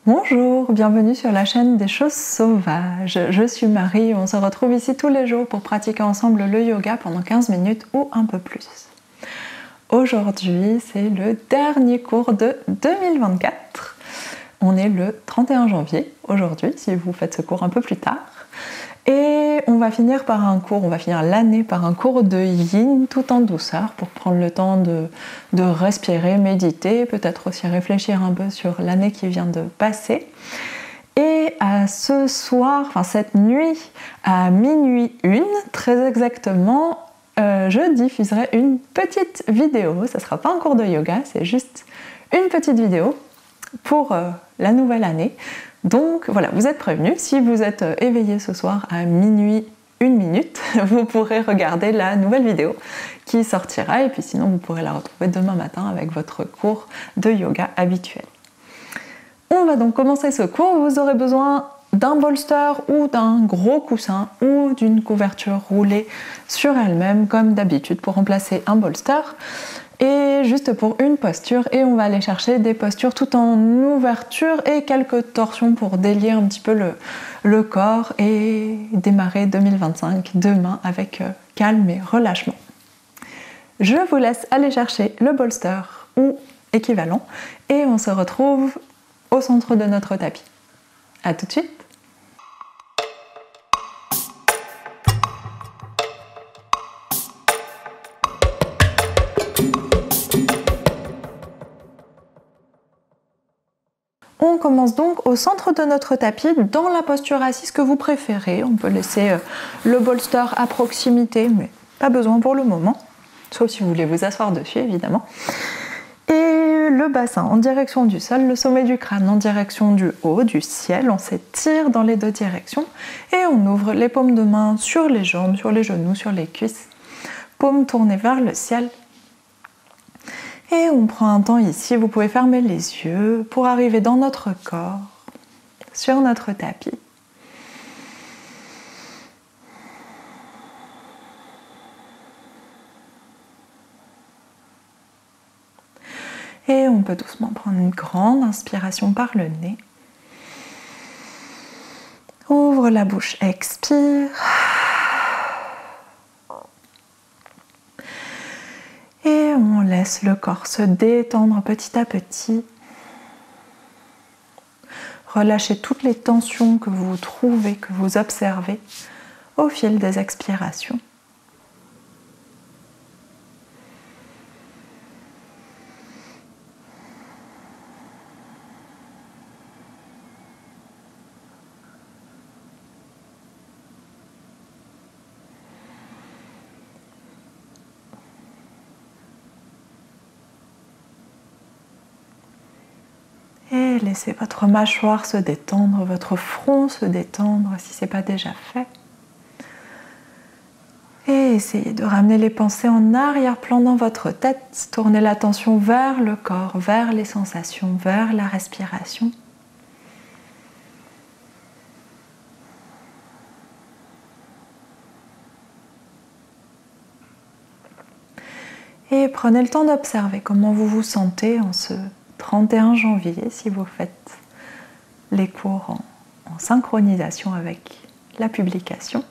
Bonjour, bienvenue sur la chaîne des choses sauvages. Je suis Marie et on se retrouve ici tous les jours pour pratiquer ensemble le yoga pendant 15 minutes ou un peu plus. Aujourd'hui, c'est le dernier cours de 2024. On est le 31 janvier aujourd'hui, si vous faites ce cours un peu plus tard. Et on va finir l'année par un cours de yin tout en douceur pour prendre le temps de respirer, méditer, peut-être aussi réfléchir un peu sur l'année qui vient de passer. Et ce soir, cette nuit, à minuit 1, très exactement, je diffuserai une petite vidéo. Ça ne sera pas un cours de yoga, c'est juste une petite vidéo pour la nouvelle année. Donc voilà, vous êtes prévenus, si vous êtes éveillés ce soir à minuit 1 minute, vous pourrez regarder la nouvelle vidéo qui sortira et puis sinon vous pourrez la retrouver demain matin avec votre cours de yoga habituel. On va donc commencer ce cours, vous aurez besoin d'un bolster ou d'un gros coussin ou d'une couverture roulée sur elle-même comme d'habitude pour remplacer un bolster. Et juste pour une posture, et on va aller chercher des postures tout en ouverture et quelques torsions pour délier un petit peu le corps et démarrer 2025 demain avec calme et relâchement. Je vous laisse aller chercher le bolster ou équivalent et on se retrouve au centre de notre tapis. À tout de suite! On commence donc au centre de notre tapis, dans la posture assise que vous préférez. On peut laisser le bolster à proximité, mais pas besoin pour le moment, sauf si vous voulez vous asseoir dessus évidemment. Et le bassin en direction du sol, le sommet du crâne en direction du haut, du ciel. On s'étire dans les deux directions et on ouvre les paumes de main sur les jambes, sur les genoux, sur les cuisses. Paumes tournées vers le ciel. Et on prend un temps ici, vous pouvez fermer les yeux pour arriver dans notre corps, sur notre tapis. Et on peut doucement prendre une grande inspiration par le nez. Ouvre la bouche, expire. Et on laisse le corps se détendre petit à petit. Relâchez toutes les tensions que vous trouvez, que vous observez au fil des expirations. Et laissez votre mâchoire se détendre, votre front se détendre si ce n'est pas déjà fait. Et essayez de ramener les pensées en arrière-plan dans votre tête. Tournez l'attention vers le corps, vers les sensations, vers la respiration. Et prenez le temps d'observer comment vous vous sentez en ce 31 janvier, si vous faites les cours en synchronisation avec la publication.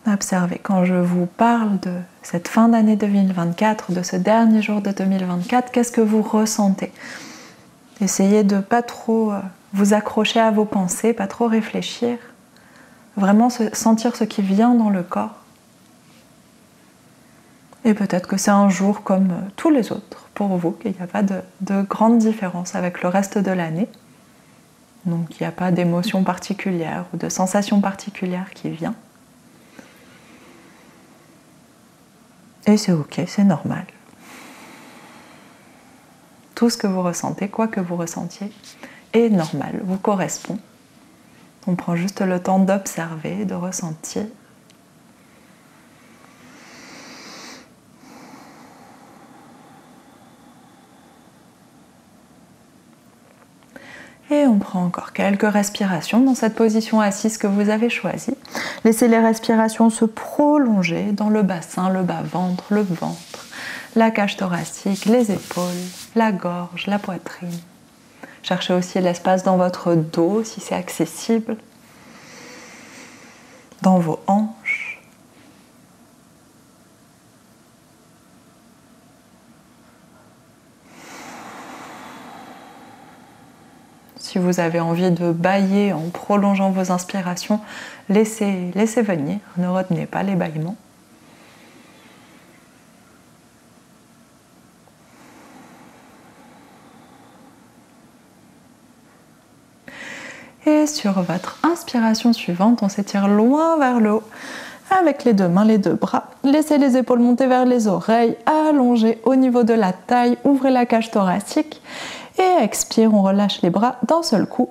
Observez quand je vous parle de cette fin d'année 2024, de ce dernier jour de 2024, qu'est-ce que vous ressentez? Essayez de ne pas trop vous accrocher à vos pensées, pas trop réfléchir, vraiment sentir ce qui vient dans le corps. Et peut-être que c'est un jour comme tous les autres pour vous, qu'il n'y a pas de grande différence avec le reste de l'année. Donc il n'y a pas d'émotion particulière ou de sensation particulière qui vient. Et c'est ok, c'est normal. Tout ce que vous ressentez, quoi que vous ressentiez, est normal, vous correspond. On prend juste le temps d'observer, de ressentir. Et on prend encore quelques respirations dans cette position assise que vous avez choisie. Laissez les respirations se prolonger dans le bassin, le bas-ventre, la cage thoracique, les épaules, la gorge, la poitrine. Cherchez aussi l'espace dans votre dos si c'est accessible, dans vos hanches. Si vous avez envie de bâiller en prolongeant vos inspirations, laissez venir, ne retenez pas les bâillements. Et sur votre inspiration suivante, on s'étire loin vers le haut avec les deux mains, les deux bras. Laissez les épaules monter vers les oreilles, allongez au niveau de la taille, ouvrez la cage thoracique et expire, on relâche les bras d'un seul coup.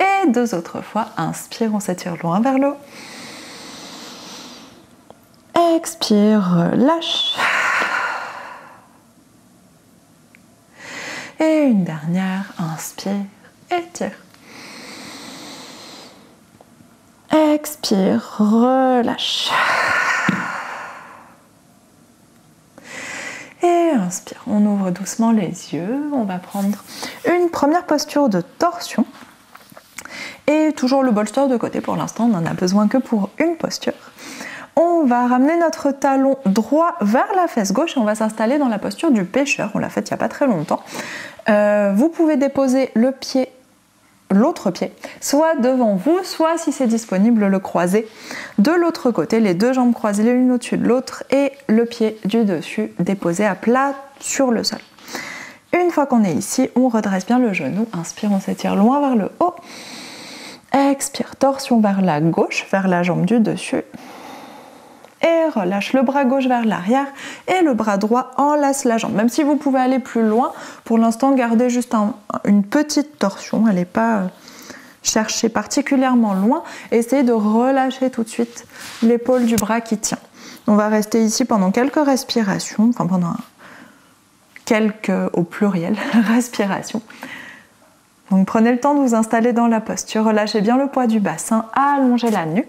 Et 2 autres fois, inspire, on s'étire loin vers le haut. Expire, relâche. Et une dernière, inspire, étire. Expire, relâche. Et inspire, on ouvre doucement les yeux. On va prendre une première posture de torsion. Et toujours le bolster de côté pour l'instant, on n'en a besoin que pour une posture. On va ramener notre talon droit vers la fesse gauche et on va s'installer dans la posture du pêcheur. On l'a fait il n'y a pas très longtemps. Vous pouvez déposer l'autre pied, soit devant vous, soit si c'est disponible, le croiser de l'autre côté, les deux jambes croisées l'une au-dessus de l'autre et le pied du dessus déposé à plat sur le sol. Une fois qu'on est ici, on redresse bien le genou. Inspire, on s'étire loin vers le haut. Expire, torsion vers la gauche, vers la jambe du dessus. Et relâche le bras gauche vers l'arrière et le bras droit enlace la jambe. Même si vous pouvez aller plus loin, pour l'instant gardez juste une petite torsion, n'allez pas chercher particulièrement loin. Essayez de relâcher tout de suite l'épaule du bras qui tient. On va rester ici pendant quelques respirations, enfin pendant quelques, au pluriel, respirations. Donc prenez le temps de vous installer dans la posture, relâchez bien le poids du bassin, allongez la nuque.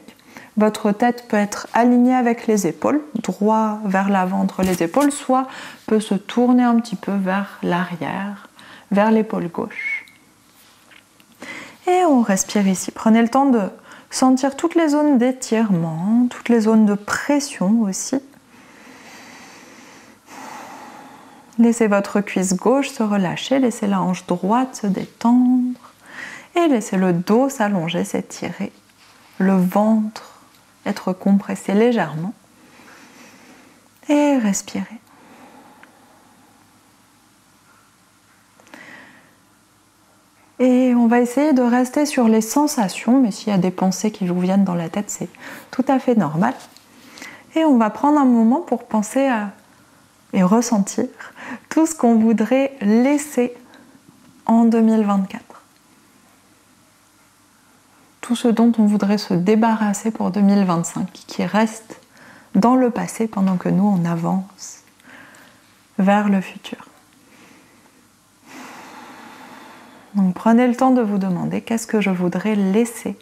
Votre tête peut être alignée avec les épaules, droit vers l'avant entre les épaules, soit peut se tourner un petit peu vers l'arrière, vers l'épaule gauche. Et on respire ici. Prenez le temps de sentir toutes les zones d'étirement, toutes les zones de pression aussi. Laissez votre cuisse gauche se relâcher, laissez la hanche droite se détendre et laissez le dos s'allonger, s'étirer, le ventre être compressé légèrement et respirer. Et on va essayer de rester sur les sensations, mais s'il y a des pensées qui vous viennent dans la tête, c'est tout à fait normal. Et on va prendre un moment pour penser et ressentir tout ce qu'on voudrait laisser en 2024. Tout ce dont on voudrait se débarrasser pour 2025, qui reste dans le passé pendant que nous, on avance vers le futur. Donc prenez le temps de vous demander qu'est-ce que je voudrais laisser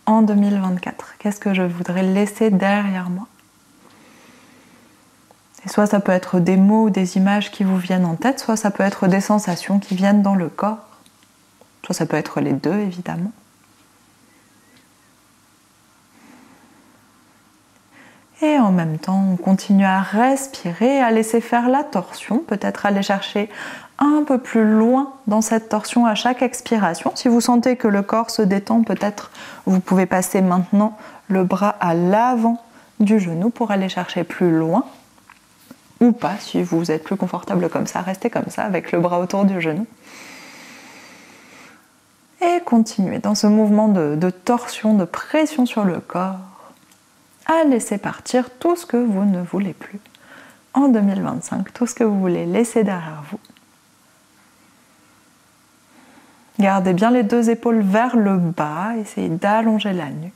en 2024, qu'est-ce que je voudrais laisser derrière moi. Et soit ça peut être des mots ou des images qui vous viennent en tête, soit ça peut être des sensations qui viennent dans le corps, soit ça peut être les deux évidemment. Et en même temps, on continue à respirer, à laisser faire la torsion, peut-être aller chercher un peu plus loin dans cette torsion à chaque expiration. Si vous sentez que le corps se détend, peut-être vous pouvez passer maintenant le bras à l'avant du genou pour aller chercher plus loin. Ou pas, si vous êtes plus confortable comme ça, restez comme ça avec le bras autour du genou. Et continuez dans ce mouvement de torsion, de pression sur le corps, à laisser partir tout ce que vous ne voulez plus en 2025, tout ce que vous voulez laisser derrière vous. Gardez bien les deux épaules vers le bas, essayez d'allonger la nuque.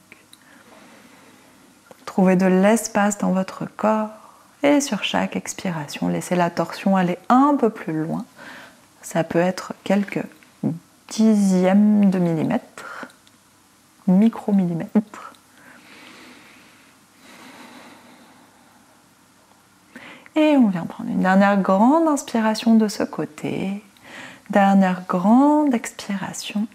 Trouvez de l'espace dans votre corps et sur chaque expiration, laissez la torsion aller un peu plus loin. Ça peut être quelques dixièmes de millimètre, micromillimètres. Et on vient prendre une dernière grande inspiration de ce côté. Dernière grande expiration.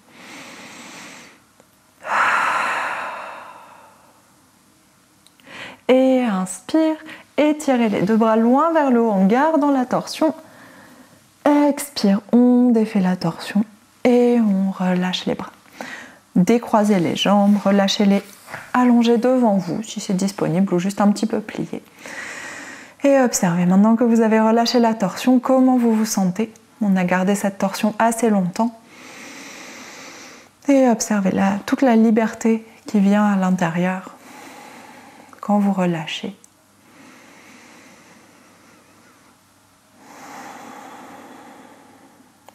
Et inspire, étirez les deux bras loin vers le haut en gardant la torsion. Expire, on défait la torsion et on relâche les bras. Décroisez les jambes, relâchez-les allongés devant vous si c'est disponible ou juste un petit peu plié. Et observez maintenant que vous avez relâché la torsion, comment vous vous sentez. On a gardé cette torsion assez longtemps. Et observez là toute la liberté qui vient à l'intérieur quand vous relâchez.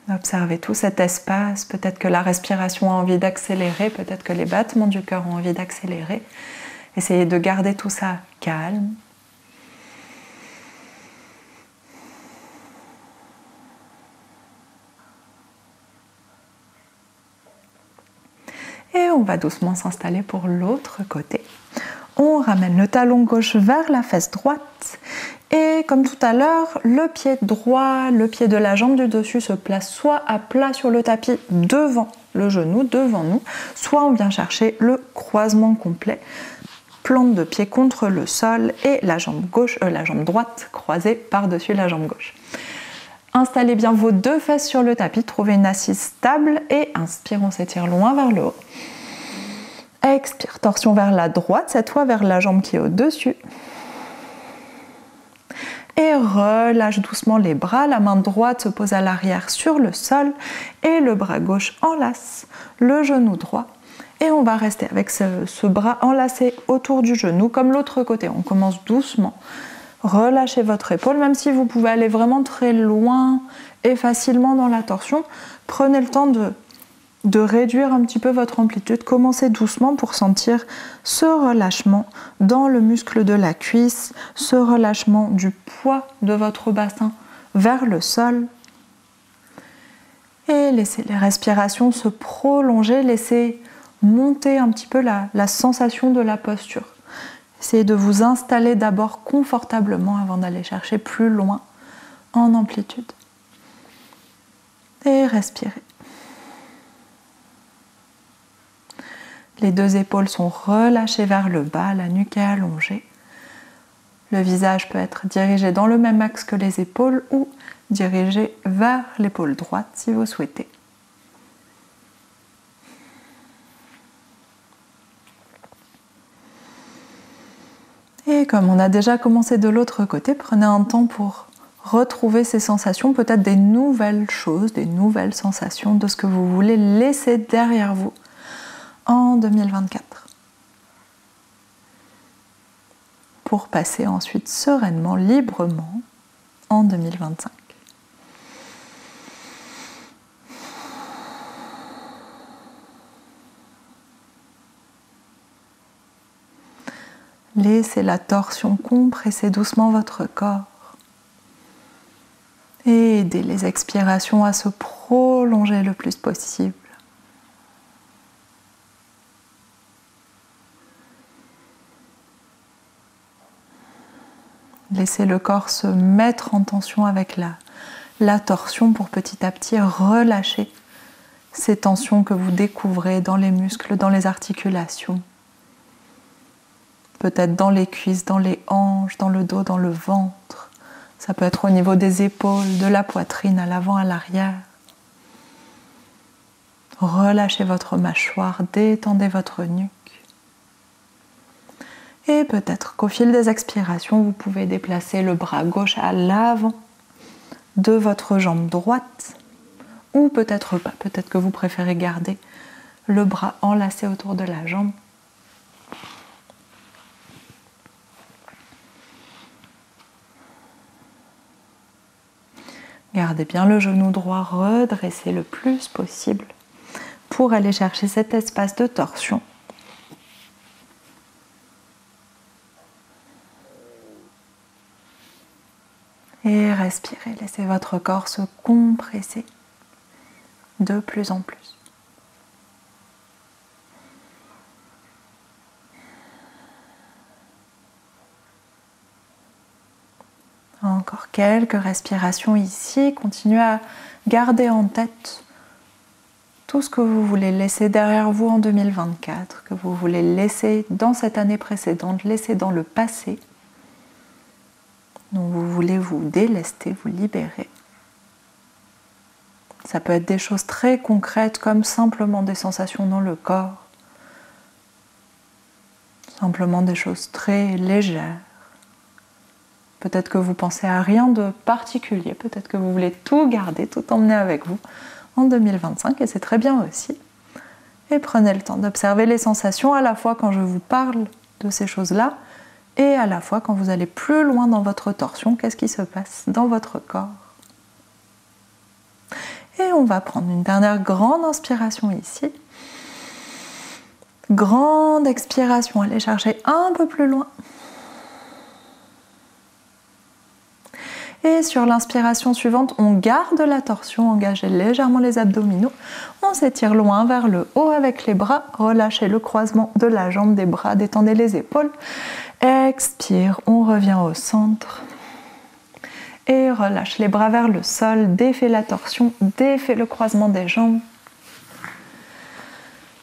Observez tout cet espace, peut-être que la respiration a envie d'accélérer, peut-être que les battements du cœur ont envie d'accélérer. Essayez de garder tout ça calme. Et on va doucement s'installer pour l'autre côté. On ramène le talon gauche vers la fesse droite. Et comme tout à l'heure, le pied droit, le pied de la jambe du dessus se place soit à plat sur le tapis devant le genou, devant nous, soit on vient chercher le croisement complet. Plante de pied contre le sol et la jambe droite croisée par-dessus la jambe gauche. Installez bien vos deux fesses sur le tapis, trouvez une assise stable et inspire, on s'étire loin vers le haut. Expire, torsion vers la droite, cette fois vers la jambe qui est au-dessus. Et relâche doucement les bras, la main droite se pose à l'arrière sur le sol et le bras gauche enlace le genou droit. Et on va rester avec ce bras enlacé autour du genou comme l'autre côté. On commence doucement. Relâchez votre épaule, même si vous pouvez aller vraiment très loin et facilement dans la torsion. Prenez le temps de réduire un petit peu votre amplitude. Commencez doucement pour sentir ce relâchement dans le muscle de la cuisse, ce relâchement du poids de votre bassin vers le sol. Et laissez les respirations se prolonger, laissez monter un petit peu la sensation de la posture. Essayez de vous installer d'abord confortablement avant d'aller chercher plus loin en amplitude. Et respirez. Les deux épaules sont relâchées vers le bas, la nuque est allongée. Le visage peut être dirigé dans le même axe que les épaules ou dirigé vers l'épaule droite si vous souhaitez. Et comme on a déjà commencé de l'autre côté, prenez un temps pour retrouver ces sensations, peut-être des nouvelles choses, des nouvelles sensations de ce que vous voulez laisser derrière vous en 2024. Pour passer ensuite sereinement, librement en 2025. Laissez la torsion compresser doucement votre corps et aidez les expirations à se prolonger le plus possible. Laissez le corps se mettre en tension avec la torsion pour petit à petit relâcher ces tensions que vous découvrez dans les muscles, dans les articulations. Peut-être dans les cuisses, dans les hanches, dans le dos, dans le ventre. Ça peut être au niveau des épaules, de la poitrine, à l'avant, à l'arrière. Relâchez votre mâchoire, détendez votre nuque. Et peut-être qu'au fil des expirations, vous pouvez déplacer le bras gauche à l'avant de votre jambe droite. Ou peut-être pas, peut-être que vous préférez garder le bras enlacé autour de la jambe. Gardez bien le genou droit redressé le plus possible pour aller chercher cet espace de torsion. Et respirez, laissez votre corps se compresser de plus en plus. encore quelques respirations ici. Continuez à garder en tête tout ce que vous voulez laisser derrière vous en 2024, que vous voulez laisser dans cette année précédente, laisser dans le passé, dont vous voulez vous délester, vous libérer. Ça peut être des choses très concrètes comme simplement des sensations dans le corps, simplement des choses très légères. Peut-être que vous pensez à rien de particulier, peut-être que vous voulez tout garder, tout emmener avec vous en 2025 et c'est très bien aussi. Et prenez le temps d'observer les sensations à la fois quand je vous parle de ces choses-là et à la fois quand vous allez plus loin dans votre torsion, qu'est-ce qui se passe dans votre corps. Et on va prendre une dernière grande inspiration ici. Grande expiration, allez chercher un peu plus loin. Et sur l'inspiration suivante, on garde la torsion, engagez légèrement les abdominaux. On s'étire loin vers le haut avec les bras. Relâchez le croisement de la jambe, des bras, détendez les épaules. Expire, on revient au centre. Et relâche les bras vers le sol, défait la torsion, défait le croisement des jambes.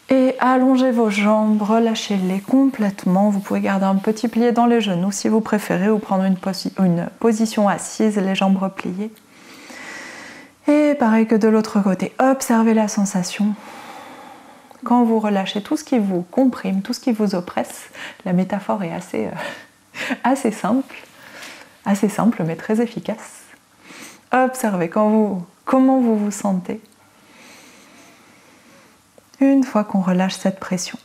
Et allongez vos jambes, relâchez-les complètement. Vous pouvez garder un petit pli dans les genoux si vous préférez ou prendre une position assise, les jambes repliées. Et pareil que de l'autre côté, observez la sensation. Quand vous relâchez tout ce qui vous comprime, tout ce qui vous oppresse, la métaphore est assez simple mais très efficace. Observez comment vous vous sentez. Une fois qu'on relâche cette pression.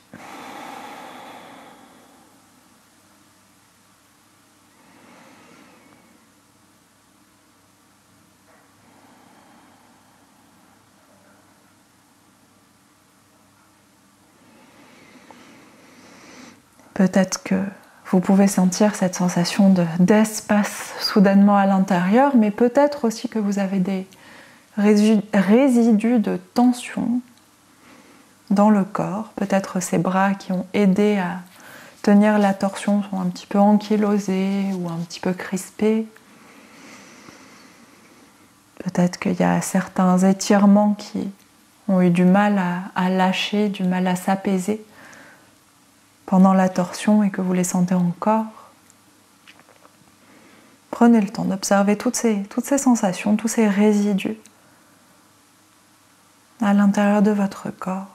Peut-être que vous pouvez sentir cette sensation d'espace soudainement à l'intérieur, mais peut-être aussi que vous avez des résidus de tension dans le corps. Peut-être ces bras qui ont aidé à tenir la torsion sont un petit peu ankylosés ou un petit peu crispés. Peut-être qu'il y a certains étirements qui ont eu du mal à lâcher, du mal à s'apaiser pendant la torsion et que vous les sentez encore. Prenez le temps d'observer toutes ces sensations, tous ces résidus à l'intérieur de votre corps.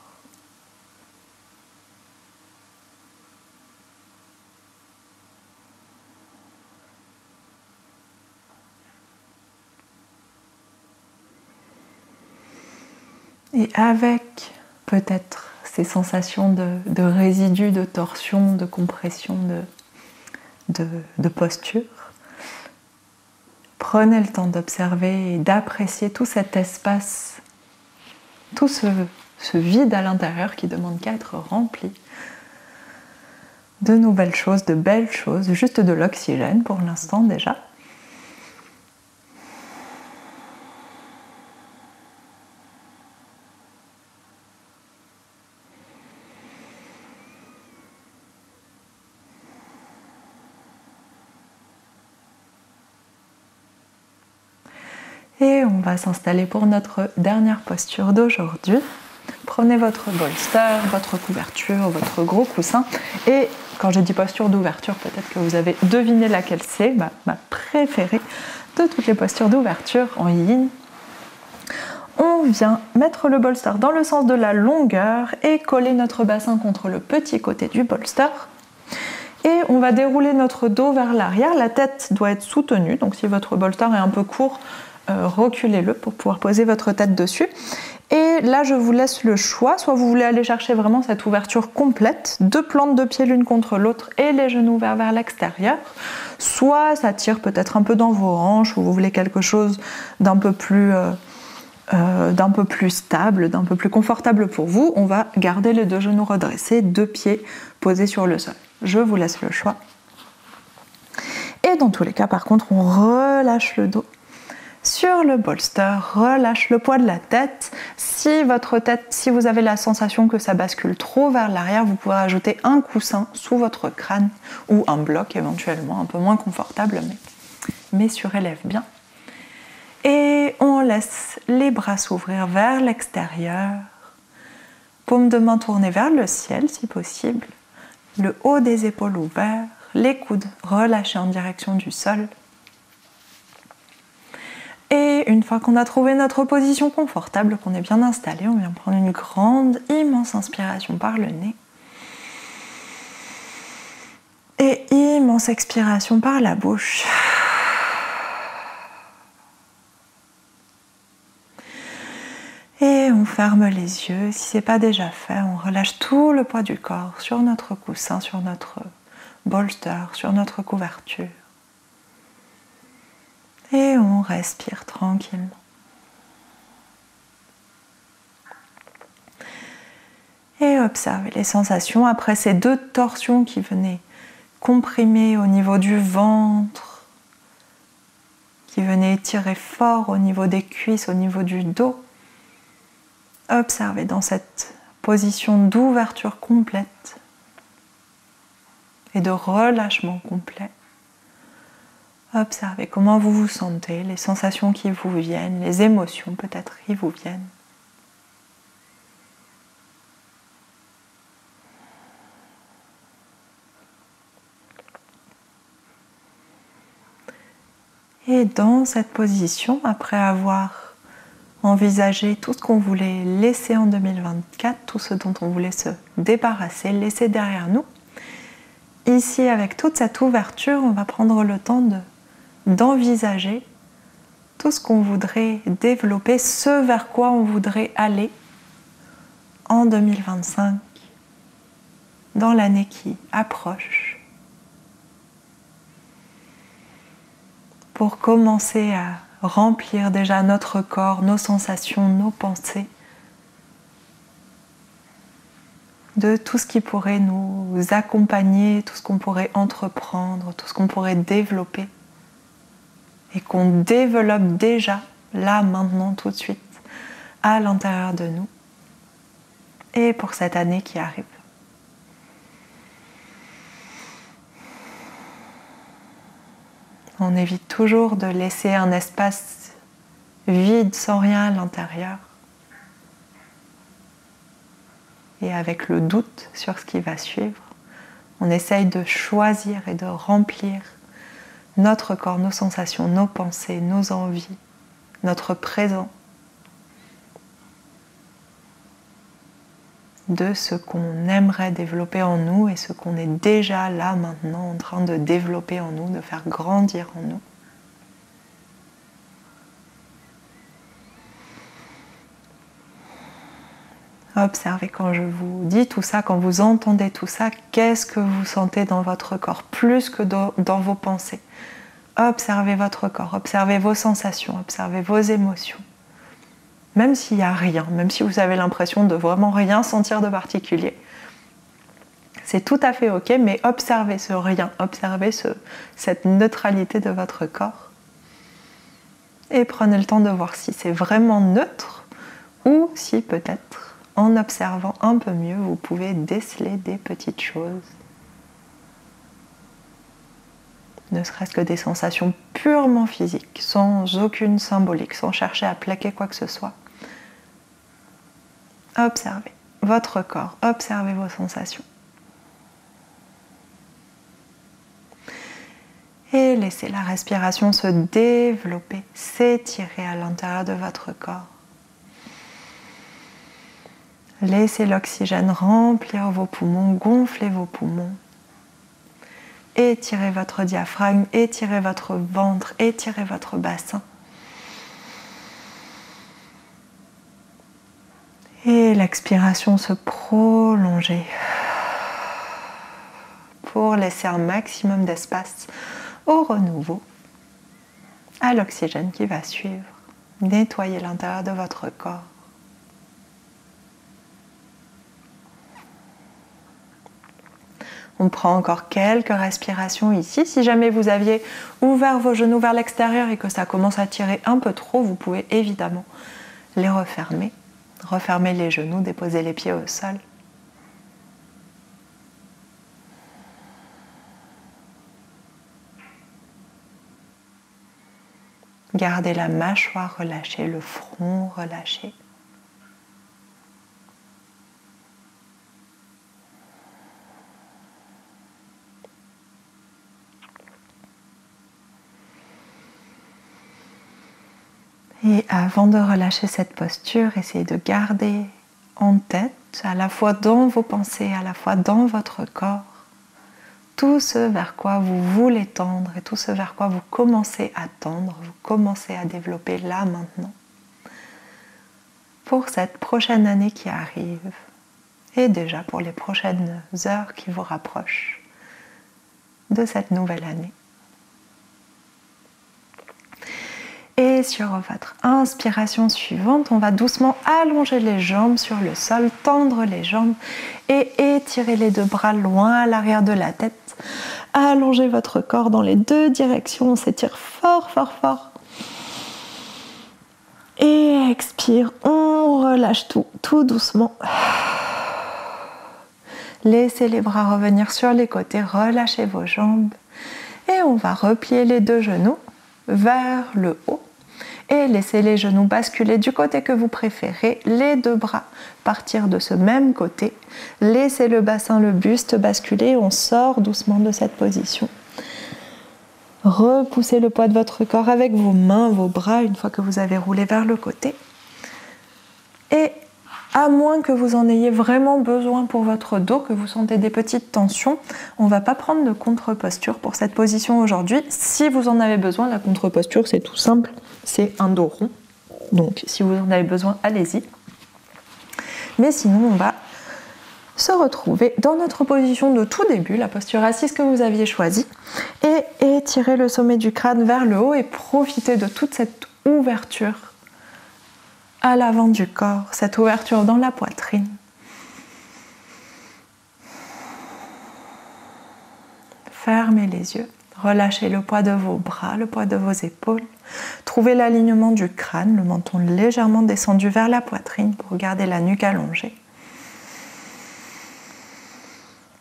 Et avec peut-être ces sensations de résidus, de torsion, de compression, de posture, prenez le temps d'observer et d'apprécier tout cet espace, tout ce vide à l'intérieur qui demande qu'à être rempli de nouvelles choses, de belles choses, juste de l'oxygène pour l'instant déjà. Et on va s'installer pour notre dernière posture d'aujourd'hui. Prenez votre bolster, votre couverture, votre gros coussin. Et quand je dis posture d'ouverture, peut-être que vous avez deviné laquelle c'est, ma préférée de toutes les postures d'ouverture en yin. On vient mettre le bolster dans le sens de la longueur et coller notre bassin contre le petit côté du bolster. Et on va dérouler notre dos vers l'arrière. La tête doit être soutenue, donc si votre bolster est un peu court, reculez-le pour pouvoir poser votre tête dessus. Et là, je vous laisse le choix. Soit vous voulez aller chercher vraiment cette ouverture complète, deux plantes de pied l'une contre l'autre et les genoux ouverts vers l'extérieur. Soit ça tire peut-être un peu dans vos hanches ou vous voulez quelque chose d'un peu plus stable, d'un peu plus confortable pour vous. On va garder les deux genoux redressés, deux pieds posés sur le sol. Je vous laisse le choix. Et dans tous les cas, par contre, on relâche le dos sur le bolster, relâche le poids de la tête. Si vous avez la sensation que ça bascule trop vers l'arrière, vous pouvez ajouter un coussin sous votre crâne ou un bloc éventuellement, un peu moins confortable, mais mais surélève bien. Et on laisse les bras s'ouvrir vers l'extérieur. Paume de main tournée vers le ciel si possible. Le haut des épaules ouvert. Les coudes relâchés en direction du sol. Et une fois qu'on a trouvé notre position confortable, qu'on est bien installé, on vient prendre une grande, immense inspiration par le nez. Et immense expiration par la bouche. Et on ferme les yeux. Si ce n'est pas déjà fait, on relâche tout le poids du corps sur notre coussin, sur notre bolster, sur notre couverture. Et on respire tranquillement. Et observez les sensations après ces deux torsions qui venaient comprimer au niveau du ventre, qui venaient tirer fort au niveau des cuisses, au niveau du dos. Observez dans cette position d'ouverture complète et de relâchement complet. Observez comment vous vous sentez, les sensations qui vous viennent, les émotions peut-être qui vous viennent. Et dans cette position, après avoir envisagé tout ce qu'on voulait laisser en 2024, tout ce dont on voulait se débarrasser, laisser derrière nous, ici avec toute cette ouverture, on va prendre le temps d'envisager tout ce qu'on voudrait développer, ce vers quoi on voudrait aller en 2025, dans l'année qui approche. Pour commencer à remplir déjà notre corps, nos sensations, nos pensées de tout ce qui pourrait nous accompagner, tout ce qu'on pourrait entreprendre, tout ce qu'on pourrait développer et qu'on développe déjà, là, maintenant, tout de suite, à l'intérieur de nous et pour cette année qui arrive. On évite toujours de laisser un espace vide, sans rien à l'intérieur. Et avec le doute sur ce qui va suivre, on essaye de choisir et de remplir notre corps, nos sensations, nos pensées, nos envies, notre présent de ce qu'on aimerait développer en nous et ce qu'on est déjà là maintenant en train de développer en nous, de faire grandir en nous. Observez quand je vous dis tout ça, quand vous entendez tout ça, qu'est-ce que vous sentez dans votre corps, plus que dans vos pensées. Observez votre corps, observez vos sensations, observez vos émotions. Même s'il n'y a rien, même si vous avez l'impression de vraiment rien sentir de particulier, c'est tout à fait ok, mais observez ce rien, observez cette neutralité de votre corps et prenez le temps de voir si c'est vraiment neutre ou si peut-être, en observant un peu mieux, vous pouvez déceler des petites choses. Ne serait-ce que des sensations purement physiques, sans aucune symbolique, sans chercher à plaquer quoi que ce soit. Observez votre corps, observez vos sensations. Et laissez la respiration se développer, s'étirer à l'intérieur de votre corps. Laissez l'oxygène remplir vos poumons, gonfler vos poumons. Étirez votre diaphragme, étirez votre ventre, étirez votre bassin. Et l'expiration se prolonger pour laisser un maximum d'espace au renouveau, à l'oxygène qui va suivre. Nettoyez l'intérieur de votre corps. On prend encore quelques respirations ici. Si jamais vous aviez ouvert vos genoux vers l'extérieur et que ça commence à tirer un peu trop, vous pouvez évidemment les refermer. Refermez les genoux, déposez les pieds au sol. Gardez la mâchoire relâchée, le front relâché. Et avant de relâcher cette posture, essayez de garder en tête, à la fois dans vos pensées, à la fois dans votre corps, tout ce vers quoi vous voulez tendre et tout ce vers quoi vous commencez à tendre, vous commencez à développer là maintenant, pour cette prochaine année qui arrive et déjà pour les prochaines heures qui vous rapprochent de cette nouvelle année. Et sur votre inspiration suivante, on va doucement allonger les jambes sur le sol, tendre les jambes et étirer les deux bras loin à l'arrière de la tête. Allongez votre corps dans les deux directions, on s'étire fort, fort, fort. Et expire, on relâche tout, tout doucement. Laissez les bras revenir sur les côtés, relâchez vos jambes. Et on va replier les deux genoux vers le haut et laissez les genoux basculer du côté que vous préférez, les deux bras partir de ce même côté, laissez le bassin, le buste basculer, on sort doucement de cette position. Repoussez le poids de votre corps avec vos mains, vos bras une fois que vous avez roulé vers le côté. Et à moins que vous en ayez vraiment besoin pour votre dos, que vous sentez des petites tensions, on ne va pas prendre de contre-posture pour cette position aujourd'hui. Si vous en avez besoin, la contre-posture c'est tout simple, c'est un dos rond. Donc si vous en avez besoin, allez-y. Mais sinon, on va se retrouver dans notre position de tout début, la posture assise que vous aviez choisie, et étirer le sommet du crâne vers le haut et profiter de toute cette ouverture à l'avant du corps, cette ouverture dans la poitrine. Fermez les yeux, relâchez le poids de vos bras, le poids de vos épaules. Trouvez l'alignement du crâne, le menton légèrement descendu vers la poitrine pour garder la nuque allongée.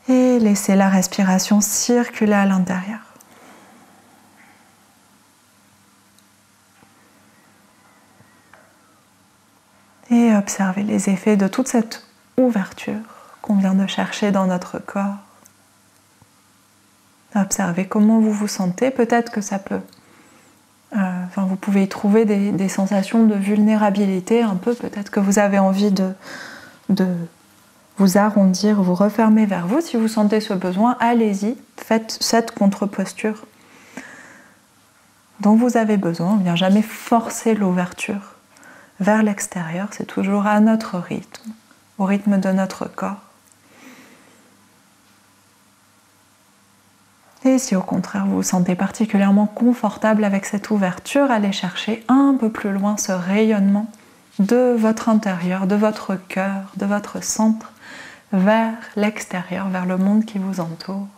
Et laissez la respiration circuler à l'intérieur. Et observez les effets de toute cette ouverture qu'on vient de chercher dans notre corps. Observez comment vous vous sentez. Peut-être que ça peut... vous pouvez y trouver des sensations de vulnérabilité un peu. Peut-être que vous avez envie de vous arrondir, vous refermer vers vous. Si vous sentez ce besoin, allez-y. Faites cette contre-posture dont vous avez besoin. On ne vient jamais forcer l'ouverture vers l'extérieur, c'est toujours à notre rythme, au rythme de notre corps. Et si au contraire vous vous sentez particulièrement confortable avec cette ouverture, allez chercher un peu plus loin ce rayonnement de votre intérieur, de votre cœur, de votre centre, vers l'extérieur, vers le monde qui vous entoure.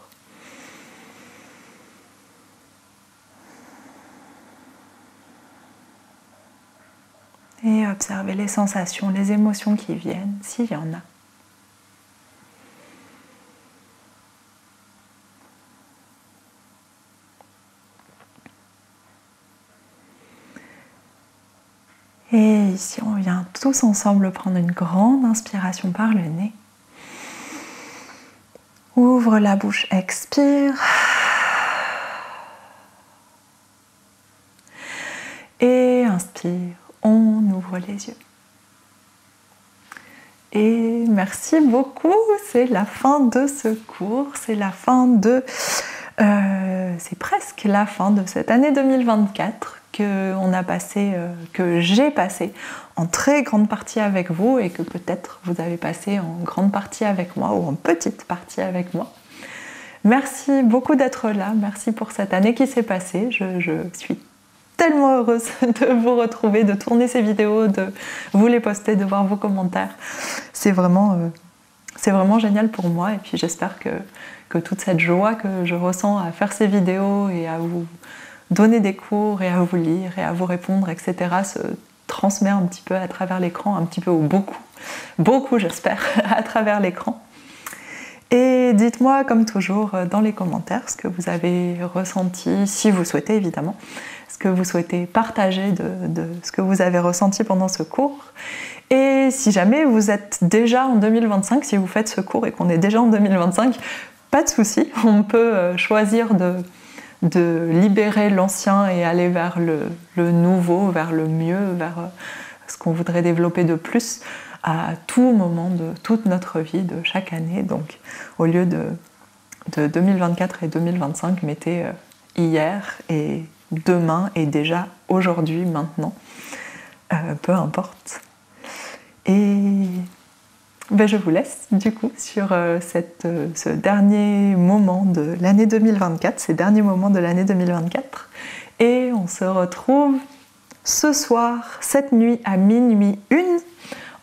Et observez les sensations, les émotions qui viennent, s'il y en a. Et ici, on vient tous ensemble prendre une grande inspiration par le nez. Ouvre la bouche, expire. Et inspire. On ouvre les yeux. Et merci beaucoup, c'est la fin de ce cours, c'est la fin de... c'est presque la fin de cette année 2024 que j'ai passé en très grande partie avec vous et que peut-être vous avez passé en grande partie avec moi ou en petite partie avec moi. Merci beaucoup d'être là, merci pour cette année qui s'est passée, je suis tellement heureuse de vous retrouver, de tourner ces vidéos, de vous les poster, de voir vos commentaires. C'est vraiment génial pour moi et puis j'espère que toute cette joie que je ressens à faire ces vidéos et à vous donner des cours et à vous lire et à vous répondre, etc. se transmet un petit peu à travers l'écran, un petit peu ou beaucoup j'espère, à travers l'écran. Et dites-moi comme toujours dans les commentaires ce que vous avez ressenti, si vous souhaitez évidemment, ce que vous souhaitez partager de ce que vous avez ressenti pendant ce cours. Et si jamais vous êtes déjà en 2025, si vous faites ce cours et qu'on est déjà en 2025, pas de souci, on peut choisir de libérer l'ancien et aller vers le nouveau, vers le mieux, vers ce qu'on voudrait développer de plus à tout moment de toute notre vie, de chaque année. Donc au lieu de 2024 et 2025, mettez hier et demain et déjà aujourd'hui, maintenant, peu importe. Et je vous laisse du coup sur ce dernier moment de l'année 2024, ces derniers moments de l'année 2024. Et on se retrouve ce soir, cette nuit à minuit 1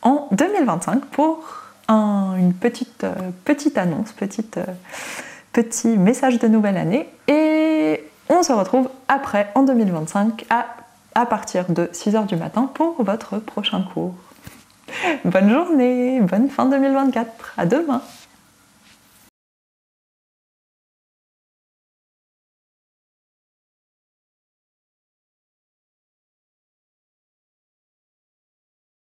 en 2025 pour une petite annonce, petit message de nouvelle année. Et on se retrouve après en 2025 à partir de 6h du matin pour votre prochain cours. Bonne journée, bonne fin 2024, à demain!